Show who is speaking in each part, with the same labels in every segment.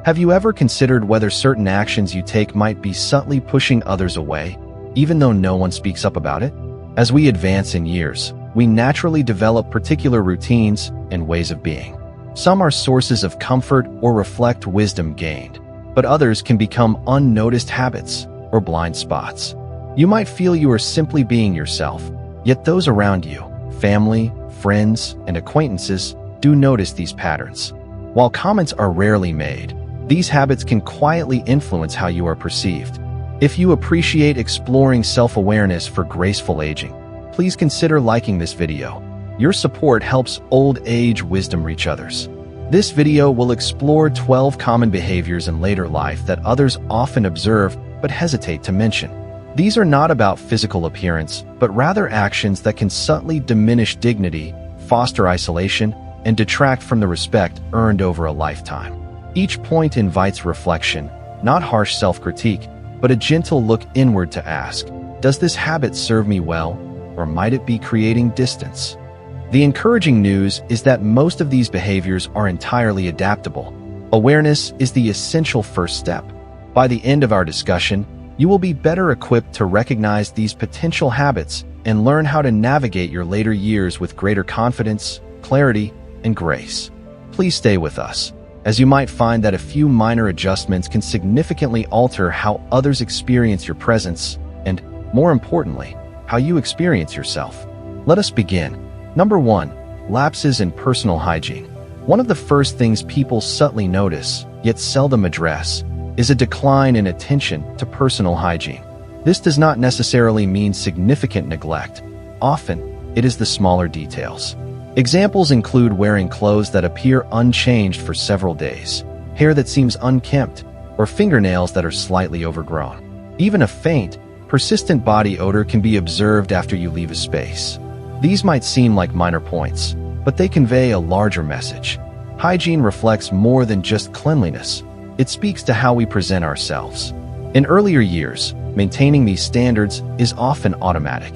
Speaker 1: Have you ever considered whether certain actions you take might be subtly pushing others away, even though no one speaks up about it? As we advance in years, we naturally develop particular routines and ways of being. Some are sources of comfort or reflect wisdom gained, but others can become unnoticed habits or blind spots. You might feel you are simply being yourself, yet those around you, family, friends, and acquaintances, do notice these patterns. While comments are rarely made, these habits can quietly influence how you are perceived. If you appreciate exploring self-awareness for graceful aging, please consider liking this video. Your support helps old age wisdom reach others. This video will explore 12 common behaviors in later life that others often observe but hesitate to mention. These are not about physical appearance, but rather actions that can subtly diminish dignity, foster isolation, and detract from the respect earned over a lifetime. Each point invites reflection, not harsh self-critique, but a gentle look inward to ask, does this habit serve me well, or might it be creating distance? The encouraging news is that most of these behaviors are entirely adaptable. Awareness is the essential first step. By the end of our discussion, you will be better equipped to recognize these potential habits and learn how to navigate your later years with greater confidence, clarity, and grace. Please stay with us, as you might find that a few minor adjustments can significantly alter how others experience your presence and, more importantly, how you experience yourself. Let us begin. Number 1. Lapses in personal hygiene. One of the first things people subtly notice, yet seldom address, is a decline in attention to personal hygiene. This does not necessarily mean significant neglect. Often, it is the smaller details. Examples include wearing clothes that appear unchanged for several days, hair that seems unkempt, or fingernails that are slightly overgrown. Even a faint, persistent body odor can be observed after you leave a space. These might seem like minor points, but they convey a larger message. Hygiene reflects more than just cleanliness. It speaks to how we present ourselves. In earlier years, maintaining these standards is often automatic.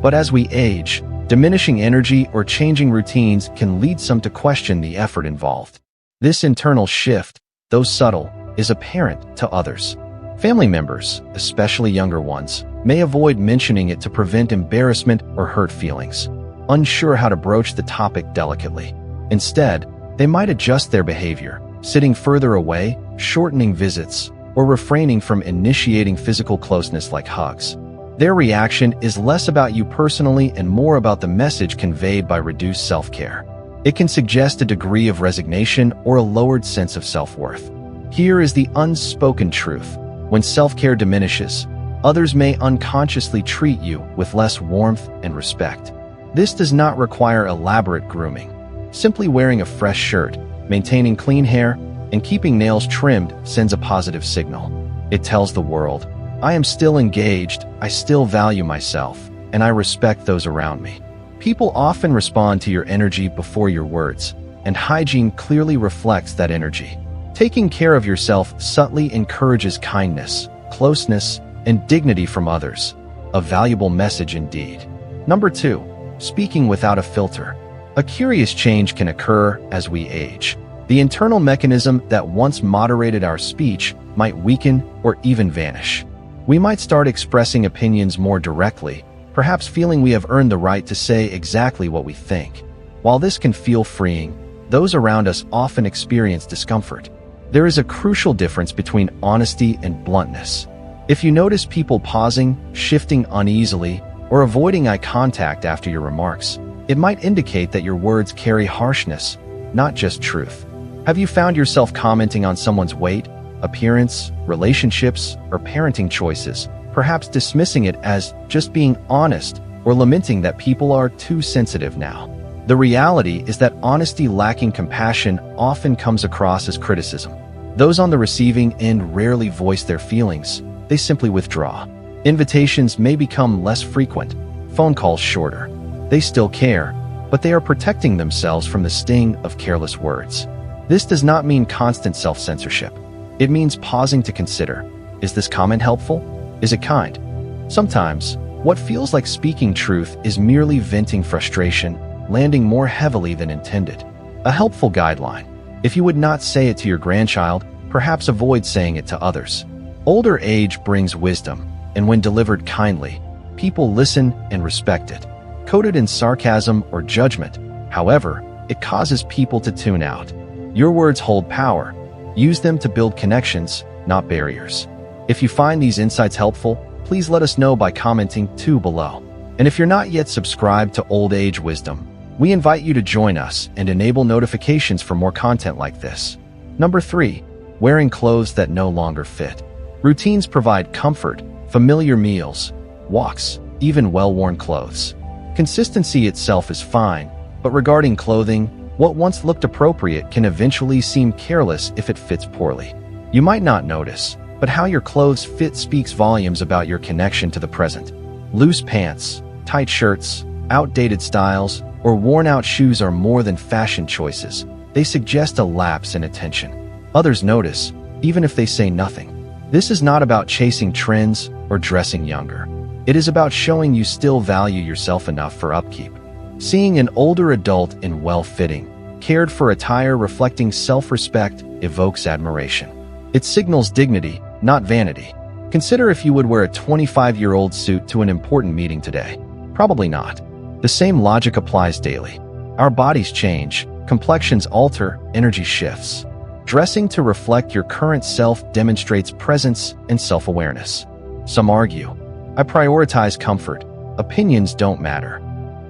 Speaker 1: But as we age, diminishing energy or changing routines can lead some to question the effort involved. This internal shift, though subtle, is apparent to others. Family members, especially younger ones, may avoid mentioning it to prevent embarrassment or hurt feelings, unsure how to broach the topic delicately. Instead, they might adjust their behavior, sitting further away, shortening visits, or refraining from initiating physical closeness like hugs. Their reaction is less about you personally and more about the message conveyed by reduced self-care. It can suggest a degree of resignation or a lowered sense of self-worth. Here is the unspoken truth. When self-care diminishes, others may unconsciously treat you with less warmth and respect. This does not require elaborate grooming. Simply wearing a fresh shirt, maintaining clean hair, and keeping nails trimmed sends a positive signal. It tells the world, I am still engaged, I still value myself, and I respect those around me. People often respond to your energy before your words, and hygiene clearly reflects that energy. Taking care of yourself subtly encourages kindness, closeness, and dignity from others. A valuable message indeed. Number 2. Speaking without a filter. A curious change can occur as we age. The internal mechanism that once moderated our speech might weaken or even vanish. We might start expressing opinions more directly, perhaps feeling we have earned the right to say exactly what we think. While this can feel freeing, those around us often experience discomfort. There is a crucial difference between honesty and bluntness. If you notice people pausing, shifting uneasily, or avoiding eye contact after your remarks, it might indicate that your words carry harshness, not just truth. Have you found yourself commenting on someone's weight, appearance, relationships, or parenting choices, perhaps dismissing it as just being honest or lamenting that people are too sensitive now? The reality is that honesty lacking compassion often comes across as criticism. Those on the receiving end rarely voice their feelings, they simply withdraw. Invitations may become less frequent, phone calls shorter. They still care, but they are protecting themselves from the sting of careless words. This does not mean constant self-censorship. It means pausing to consider, is this comment helpful? Is it kind? Sometimes, what feels like speaking truth is merely venting frustration, landing more heavily than intended. A helpful guideline. If you would not say it to your grandchild, perhaps avoid saying it to others. Older age brings wisdom, and when delivered kindly, people listen and respect it. Coated in sarcasm or judgment, however, it causes people to tune out. Your words hold power. Use them to build connections, not barriers. If you find these insights helpful, please let us know by commenting below. And if you're not yet subscribed to Old Age Wisdom, we invite you to join us and enable notifications for more content like this. Number 3. Wearing clothes that no longer fit. Routines provide comfort, familiar meals, walks, even well-worn clothes. Consistency itself is fine, but regarding clothing, what once looked appropriate can eventually seem careless if it fits poorly. You might not notice, but how your clothes fit speaks volumes about your connection to the present. Loose pants, tight shirts, outdated styles, or worn-out shoes are more than fashion choices. They suggest a lapse in attention. Others notice, even if they say nothing. This is not about chasing trends or dressing younger. It is about showing you still value yourself enough for upkeep. Seeing an older adult in well-fitting, cared-for attire reflecting self-respect evokes admiration. It signals dignity, not vanity. Consider if you would wear a 25-year-old suit to an important meeting today. Probably not. The same logic applies daily. Our bodies change, complexions alter, energy shifts. Dressing to reflect your current self demonstrates presence and self-awareness. Some argue, I prioritize comfort. Opinions don't matter.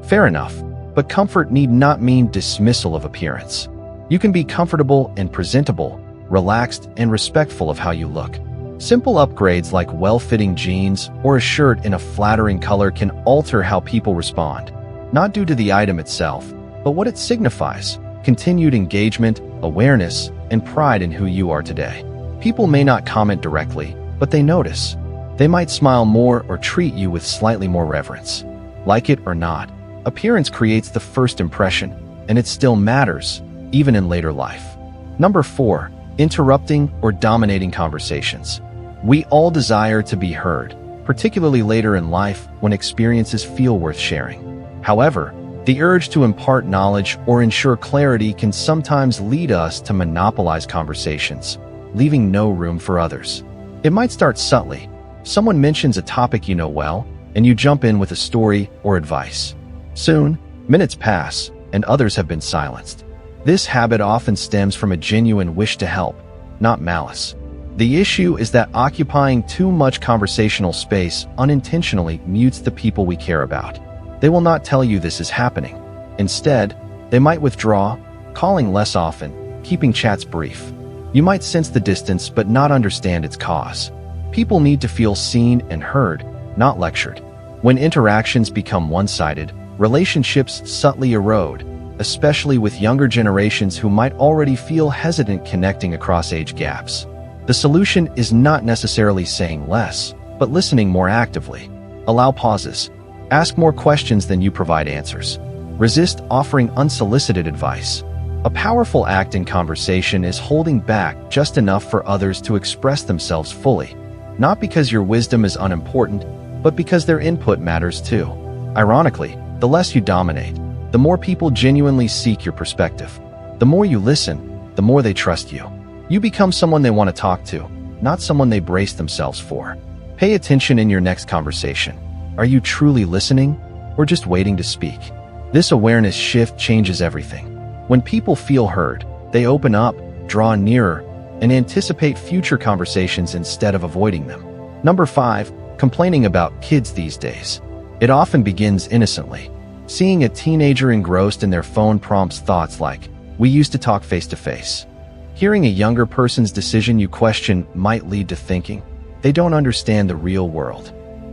Speaker 1: Fair enough, but comfort need not mean dismissal of appearance. You can be comfortable and presentable, relaxed and respectful of how you look. Simple upgrades like well-fitting jeans or a shirt in a flattering color can alter how people respond, not due to the item itself, but what it signifies: continued engagement, awareness, and pride in who you are today. People may not comment directly, but they notice. They might smile more or treat you with slightly more reverence. Like it or not, appearance creates the first impression, and it still matters, even in later life. Number 4. Interrupting or dominating conversations. We all desire to be heard, particularly later in life when experiences feel worth sharing. However, the urge to impart knowledge or ensure clarity can sometimes lead us to monopolize conversations, leaving no room for others. It might start subtly. Someone mentions a topic you know well, and you jump in with a story or advice. Soon, minutes pass, and others have been silenced. This habit often stems from a genuine wish to help, not malice. The issue is that occupying too much conversational space unintentionally mutes the people we care about. They will not tell you this is happening. Instead, they might withdraw, calling less often, keeping chats brief. You might sense the distance but not understand its cause. People need to feel seen and heard, not lectured. When interactions become one-sided, relationships subtly erode, especially with younger generations who might already feel hesitant connecting across age gaps. The solution is not necessarily saying less, but listening more actively. Allow pauses. Ask more questions than you provide answers. Resist offering unsolicited advice. A powerful act in conversation is holding back just enough for others to express themselves fully, not because your wisdom is unimportant, but because their input matters too. Ironically, the less you dominate, the more people genuinely seek your perspective. The more you listen, the more they trust you. You become someone they want to talk to, not someone they brace themselves for. Pay attention in your next conversation. Are you truly listening, or just waiting to speak? This awareness shift changes everything. When people feel heard, they open up, draw nearer, and anticipate future conversations instead of avoiding them. Number 5. Complaining about kids these days. It often begins innocently. Seeing a teenager engrossed in their phone prompts thoughts like, "We used to talk face to face." Hearing a younger person's decision you question might lead to thinking, they don't understand the real world.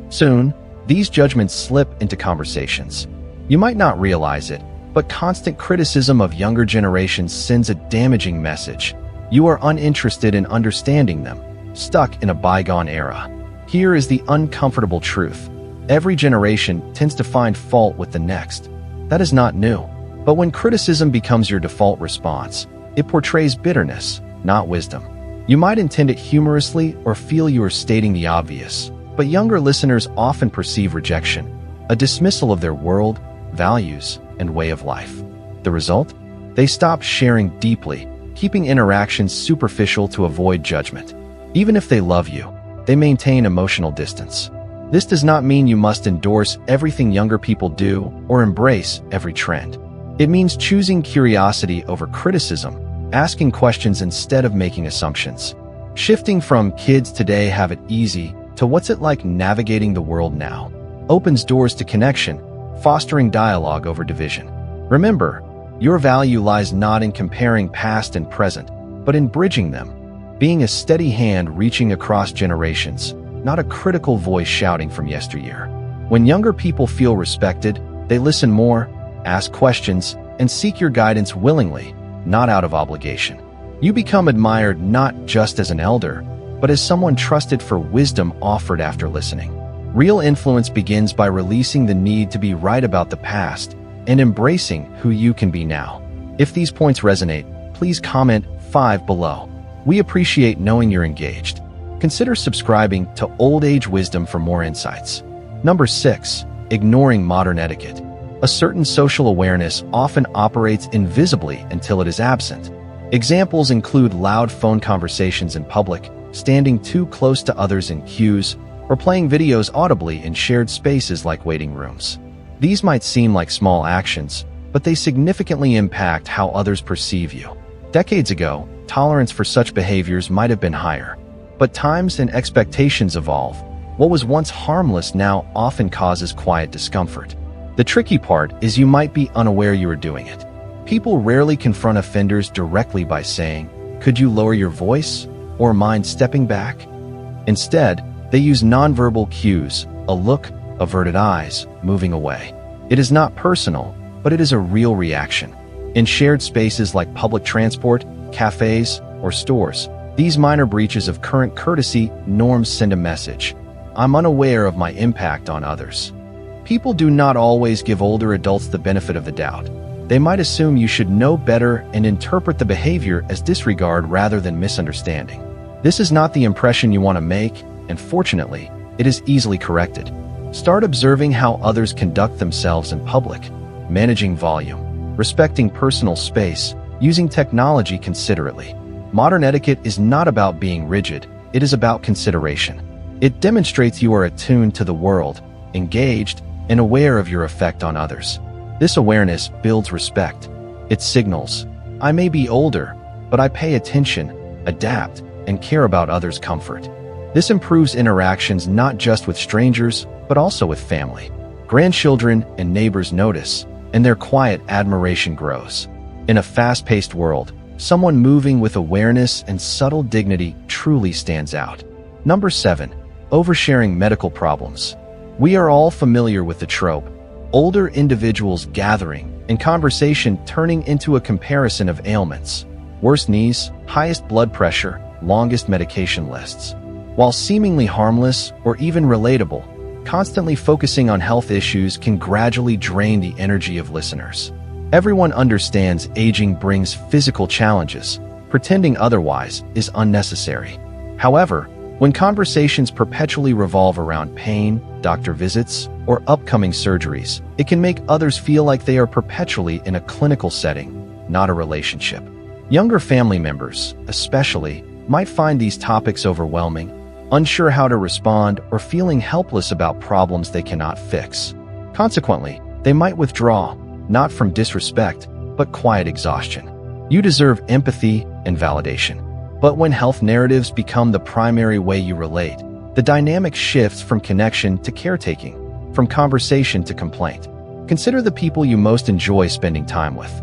Speaker 1: Soon, these judgments slip into conversations. You might not realize it, but constant criticism of younger generations sends a damaging message. You are uninterested in understanding them, stuck in a bygone era. Here is the uncomfortable truth. Every generation tends to find fault with the next. That is not new. But when criticism becomes your default response, it portrays bitterness, not wisdom. You might intend it humorously or feel you are stating the obvious, but younger listeners often perceive rejection, a dismissal of their world, values, and way of life. The result? They stop sharing deeply, keeping interactions superficial to avoid judgment. Even if they love you, they maintain emotional distance. This does not mean you must endorse everything younger people do or embrace every trend. It means choosing curiosity over criticism, asking questions instead of making assumptions. Shifting from "kids today have it easy" to "what's it like navigating the world now" opens doors to connection, fostering dialogue over division. Remember, your value lies not in comparing past and present, but in bridging them, being a steady hand reaching across generations, not a critical voice shouting from yesteryear. When younger people feel respected, they listen more, ask questions, and seek your guidance willingly, not out of obligation. You become admired not just as an elder, but as someone trusted for wisdom offered after listening. Real influence begins by releasing the need to be right about the past and embracing who you can be now. If these points resonate, please comment 5 below. We appreciate knowing you're engaged. Consider subscribing to Old Age Wisdom for more insights. Number 6. Ignoring modern etiquette. A certain social awareness often operates invisibly until it is absent. Examples include loud phone conversations in public, standing too close to others in queues, or playing videos audibly in shared spaces like waiting rooms. These might seem like small actions, but they significantly impact how others perceive you. Decades ago, tolerance for such behaviors might have been higher. But times and expectations evolve. What was once harmless now often causes quiet discomfort. The tricky part is you might be unaware you are doing it. People rarely confront offenders directly by saying, "Could you lower your voice?" or "Mind stepping back?" Instead, they use nonverbal cues, a look, averted eyes, moving away. It is not personal, but it is a real reaction. In shared spaces like public transport, cafes, or stores, these minor breaches of current courtesy norms send a message: I'm unaware of my impact on others. People do not always give older adults the benefit of the doubt. They might assume you should know better and interpret the behavior as disregard rather than misunderstanding. This is not the impression you want to make, and fortunately, it is easily corrected. Start observing how others conduct themselves in public, managing volume, respecting personal space, using technology considerately. Modern etiquette is not about being rigid, it is about consideration. It demonstrates you are attuned to the world, engaged, and aware of your effect on others. This awareness builds respect. It signals, I may be older, but I pay attention, adapt, and care about others' comfort. This improves interactions not just with strangers, but also with family. Grandchildren and neighbors notice, and their quiet admiration grows. In a fast-paced world, someone moving with awareness and subtle dignity truly stands out. Number 7. Oversharing medical problems. We are all familiar with the trope: older individuals gathering and conversation turning into a comparison of ailments. Worst knees, highest blood pressure, longest medication lists. While seemingly harmless or even relatable, constantly focusing on health issues can gradually drain the energy of listeners. Everyone understands aging brings physical challenges. Pretending otherwise is unnecessary. However, when conversations perpetually revolve around pain, doctor visits, or upcoming surgeries, it can make others feel like they are perpetually in a clinical setting, not a relationship. Younger family members, especially, might find these topics overwhelming, unsure how to respond, or feeling helpless about problems they cannot fix. Consequently, they might withdraw, not from disrespect, but quiet exhaustion. You deserve empathy and validation. But when health narratives become the primary way you relate, the dynamic shifts from connection to caretaking, from conversation to complaint. Consider the people you most enjoy spending time with.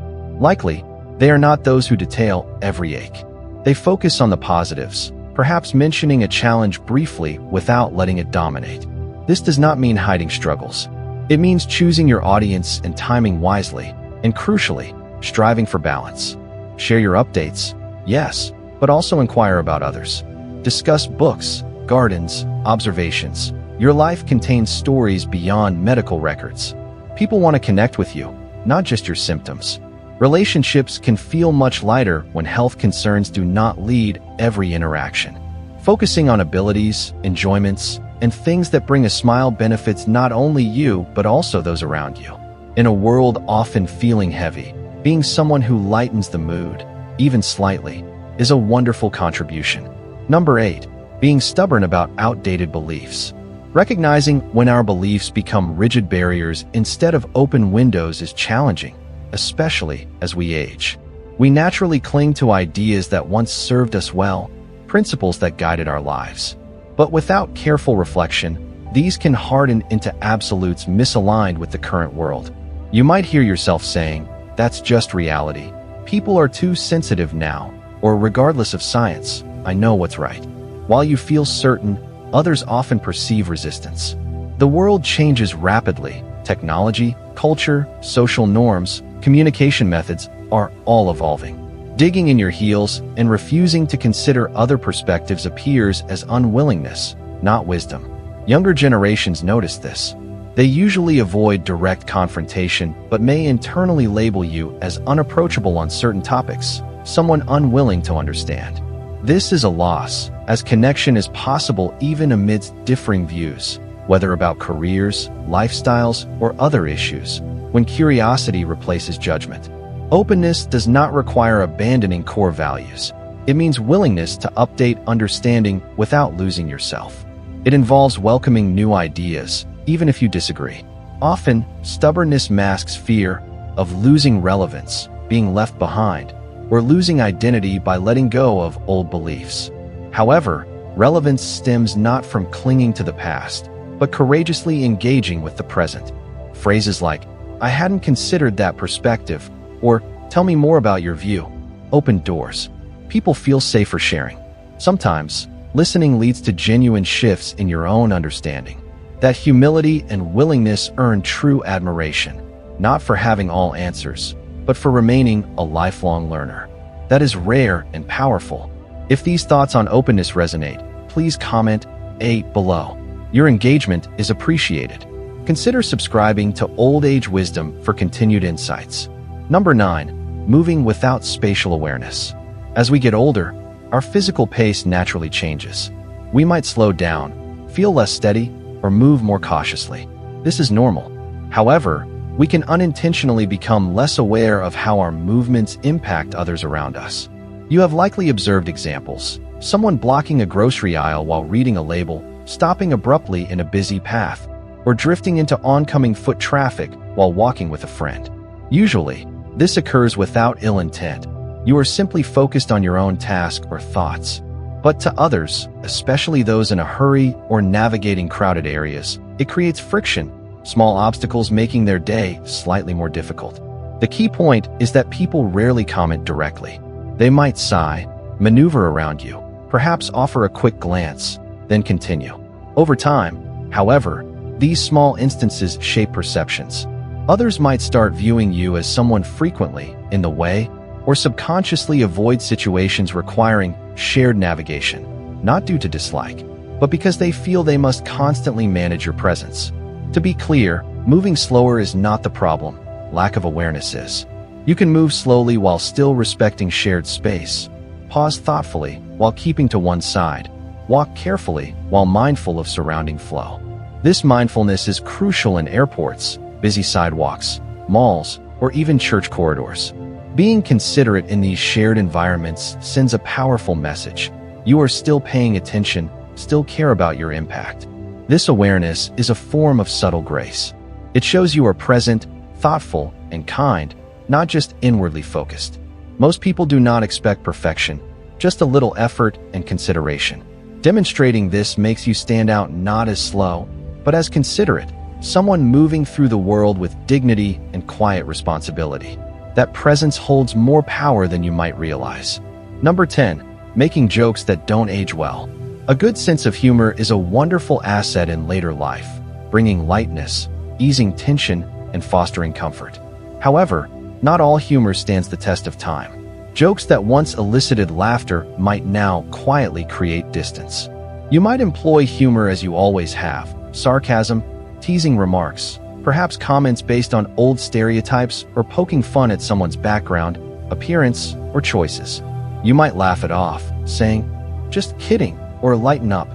Speaker 1: Likely, they are not those who detail every ache. They focus on the positives, perhaps mentioning a challenge briefly without letting it dominate. This does not mean hiding struggles. It means choosing your audience and timing wisely, and crucially, striving for balance. Share your updates, yes, but also inquire about others. Discuss books, gardens, observations. Your life contains stories beyond medical records. People want to connect with you, not just your symptoms. Relationships can feel much lighter when health concerns do not lead every interaction. Focusing on abilities, enjoyments, and things that bring a smile benefits not only you but also those around you. In a world often feeling heavy, being someone who lightens the mood, even slightly, is a wonderful contribution. Number 8. Being stubborn about outdated beliefs. Recognizing when our beliefs become rigid barriers instead of open windows is challenging, especially as we age. We naturally cling to ideas that once served us well, principles that guided our lives. But without careful reflection, these can harden into absolutes misaligned with the current world. You might hear yourself saying, "That's just reality. People are too sensitive now," or "Regardless of science, I know what's right." While you feel certain, others often perceive resistance. The world changes rapidly. Technology, culture, social norms, communication methods are all evolving. Digging in your heels and refusing to consider other perspectives appears as unwillingness, not wisdom. Younger generations notice this. They usually avoid direct confrontation, but may internally label you as unapproachable on certain topics, someone unwilling to understand. This is a loss, as connection is possible even amidst differing views, whether about careers, lifestyles, or other issues, when curiosity replaces judgment. Openness does not require abandoning core values. It means willingness to update understanding without losing yourself. It involves welcoming new ideas, even if you disagree. Often, stubbornness masks fear of losing relevance, being left behind, or losing identity by letting go of old beliefs. However, relevance stems not from clinging to the past, but courageously engaging with the present. Phrases like, "I hadn't considered that perspective," or "Tell me more about your view," open doors. People feel safer sharing. Sometimes, listening leads to genuine shifts in your own understanding. That humility and willingness earn true admiration, not for having all answers, but for remaining a lifelong learner. That is rare and powerful. If these thoughts on openness resonate, please comment A below. Your engagement is appreciated. Consider subscribing to Old Age Wisdom for continued insights. Number 9. Moving without spatial awareness. As we get older, our physical pace naturally changes. We might slow down, feel less steady, or move more cautiously. This is normal. However, we can unintentionally become less aware of how our movements impact others around us. You have likely observed examples. Someone blocking a grocery aisle while reading a label, stopping abruptly in a busy path, or drifting into oncoming foot traffic while walking with a friend. Usually, this occurs without ill intent. You are simply focused on your own task or thoughts. But to others, especially those in a hurry or navigating crowded areas, it creates friction, small obstacles making their day slightly more difficult. The key point is that people rarely comment directly. They might sigh, maneuver around you, perhaps offer a quick glance, then continue. Over time, however, these small instances shape perceptions. Others might start viewing you as someone frequently in the way, or subconsciously avoid situations requiring shared navigation, not due to dislike, but because they feel they must constantly manage your presence. To be clear, moving slower is not the problem, lack of awareness is. You can move slowly while still respecting shared space. Pause thoughtfully while keeping to one side. Walk carefully while mindful of surrounding flow. This mindfulness is crucial in airports, busy sidewalks, malls, or even church corridors. Being considerate in these shared environments sends a powerful message. You are still paying attention, still care about your impact. This awareness is a form of subtle grace. It shows you are present, thoughtful, and kind, not just inwardly focused. Most people do not expect perfection, just a little effort and consideration. Demonstrating this makes you stand out not as slow, but as considerate, someone moving through the world with dignity and quiet responsibility. That presence holds more power than you might realize. Number 10. Making jokes that don't age well. A good sense of humor is a wonderful asset in later life, bringing lightness, easing tension, and fostering comfort. However, not all humor stands the test of time. Jokes that once elicited laughter might now quietly create distance. You might employ humor as you always have, sarcasm, teasing remarks, perhaps comments based on old stereotypes or poking fun at someone's background, appearance, or choices. You might laugh it off, saying, "Just kidding," or "lighten up."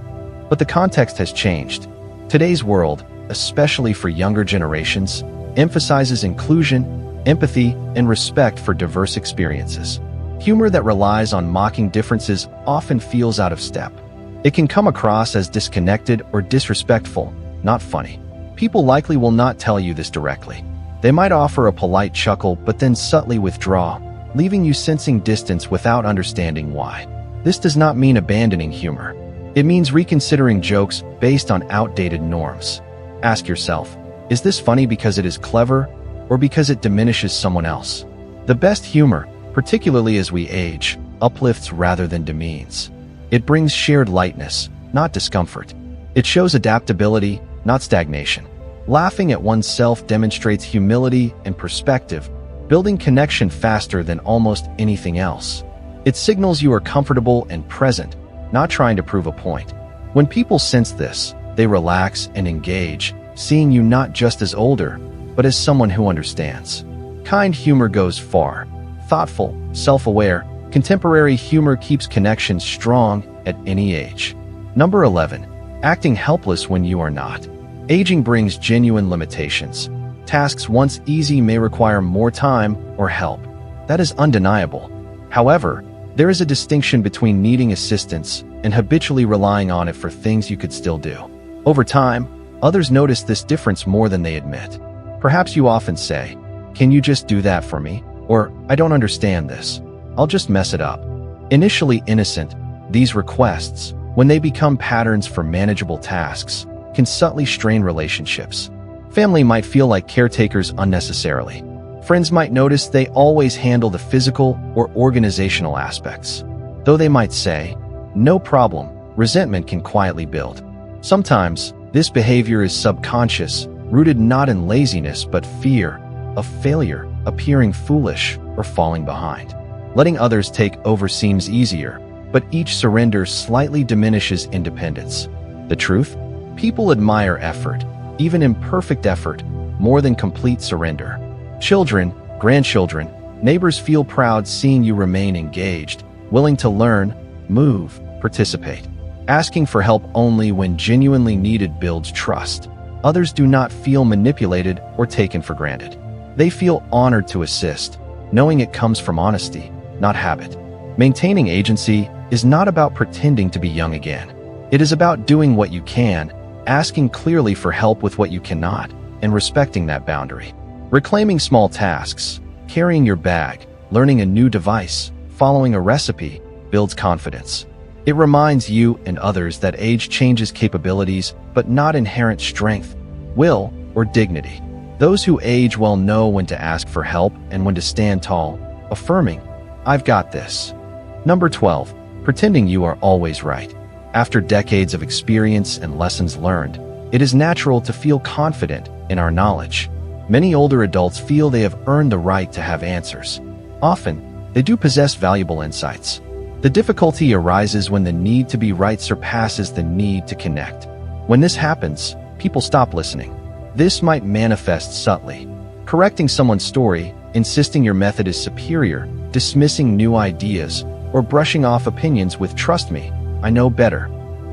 Speaker 1: But the context has changed. Today's world, especially for younger generations, emphasizes inclusion, empathy, and respect for diverse experiences. Humor that relies on mocking differences often feels out of step. It can come across as disconnected or disrespectful, not funny. People likely will not tell you this directly. They might offer a polite chuckle but then subtly withdraw, leaving you sensing distance without understanding why. This does not mean abandoning humor. It means reconsidering jokes based on outdated norms. Ask yourself, is this funny because it is clever or because it diminishes someone else? The best humor, particularly as we age, uplifts rather than demeans. It brings shared lightness, not discomfort. It shows adaptability, not stagnation. Laughing at oneself demonstrates humility and perspective, building connection faster than almost anything else. It signals you are comfortable and present, not trying to prove a point. When people sense this, they relax and engage, seeing you not just as older, but as someone who understands. Kind humor goes far. Thoughtful, self-aware, contemporary humor keeps connections strong at any age. Number 11. Acting helpless when you are not. Aging brings genuine limitations. Tasks once easy may require more time or help. That is undeniable. However, there is a distinction between needing assistance and habitually relying on it for things you could still do. Over time, others notice this difference more than they admit. Perhaps you often say, "Can you just do that for me?" Or, "I don't understand this. I'll just mess it up." Initially innocent, these requests, when they become patterns for manageable tasks, can subtly strain relationships. Family might feel like caretakers unnecessarily. Friends might notice they always handle the physical or organizational aspects. Though they might say, "No problem," resentment can quietly build. Sometimes, this behavior is subconscious, rooted not in laziness but fear of failure, appearing foolish, or falling behind. Letting others take over seems easier, but each surrender slightly diminishes independence. The truth? People admire effort, even imperfect effort, more than complete surrender. Children, grandchildren, neighbors feel proud seeing you remain engaged, willing to learn, move, participate. Asking for help only when genuinely needed builds trust. Others do not feel manipulated or taken for granted. They feel honored to assist, knowing it comes from honesty, not habit. Maintaining agency is not about pretending to be young again. It is about doing what you can, asking clearly for help with what you cannot, and respecting that boundary. Reclaiming small tasks, carrying your bag, learning a new device, following a recipe, builds confidence. It reminds you and others that age changes capabilities, but not inherent strength, will, or dignity. Those who age well know when to ask for help and when to stand tall, affirming, "I've got this." Number 12. Pretending you are always right. After decades of experience and lessons learned, it is natural to feel confident in our knowledge. Many older adults feel they have earned the right to have answers. Often, they do possess valuable insights. The difficulty arises when the need to be right surpasses the need to connect. When this happens, people stop listening. This might manifest subtly. Correcting someone's story, insisting your method is superior, dismissing new ideas, or brushing off opinions with "trust me, I know better."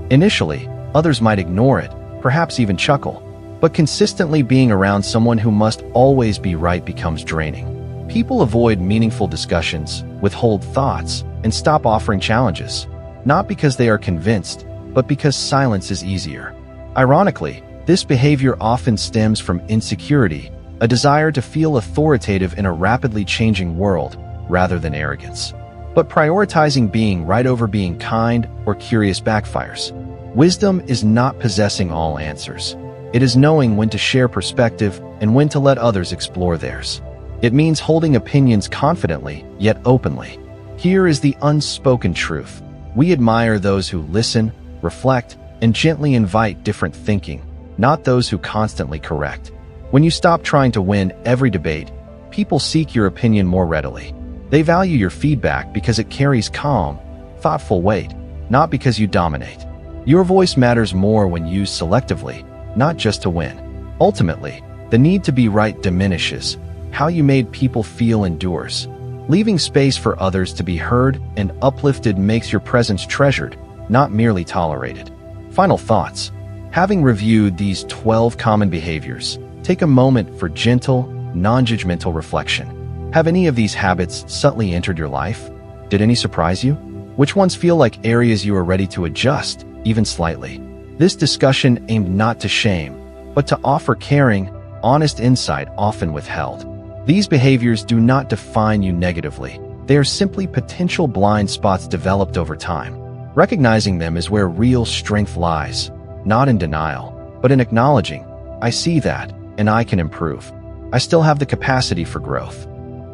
Speaker 1: Initially, others might ignore it, perhaps even chuckle. But consistently being around someone who must always be right becomes draining. People avoid meaningful discussions, withhold thoughts, and stop offering challenges, not because they are convinced, but because silence is easier. Ironically, this behavior often stems from insecurity, a desire to feel authoritative in a rapidly changing world, rather than arrogance. But prioritizing being right over being kind or curious backfires. Wisdom is not possessing all answers. It is knowing when to share perspective and when to let others explore theirs. It means holding opinions confidently, yet openly. Here is the unspoken truth. We admire those who listen, reflect, and gently invite different thinking, not those who constantly correct. When you stop trying to win every debate, people seek your opinion more readily. They value your feedback because it carries calm, thoughtful weight, not because you dominate. Your voice matters more when used selectively, not just to win. Ultimately, the need to be right diminishes. How you made people feel endures. Leaving space for others to be heard and uplifted makes your presence treasured, not merely tolerated. Final thoughts. Having reviewed these 12 common behaviors, take a moment for gentle, non-judgmental reflection. Have any of these habits subtly entered your life? Did any surprise you? Which ones feel like areas you are ready to adjust, even slightly? This discussion aimed not to shame, but to offer caring, honest insight often withheld. These behaviors do not define you negatively. They are simply potential blind spots developed over time. Recognizing them is where real strength lies, not in denial, but in acknowledging, I see that, and I can improve. I still have the capacity for growth.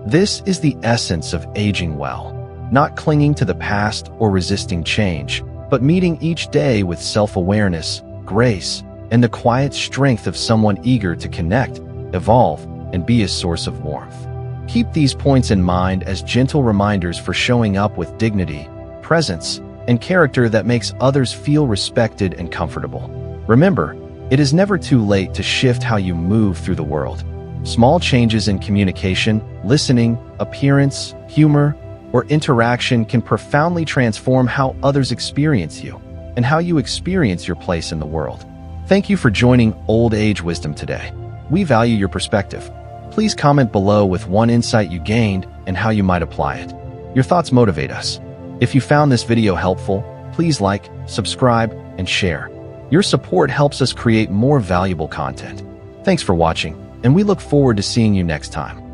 Speaker 1: This is the essence of aging well, not clinging to the past or resisting change, but meeting each day with self-awareness, grace, and the quiet strength of someone eager to connect, evolve, and be a source of warmth. Keep these points in mind as gentle reminders for showing up with dignity, presence, and character that makes others feel respected and comfortable. Remember, it is never too late to shift how you move through the world. Small changes in communication, listening, appearance, humor, or interaction can profoundly transform how others experience you and how you experience your place in the world. Thank you for joining Old Age Wisdom today. We value your perspective. Please comment below with one insight you gained and how you might apply it. Your thoughts motivate us. If you found this video helpful, please like, subscribe, and share. Your support helps us create more valuable content. Thanks for watching, and we look forward to seeing you next time.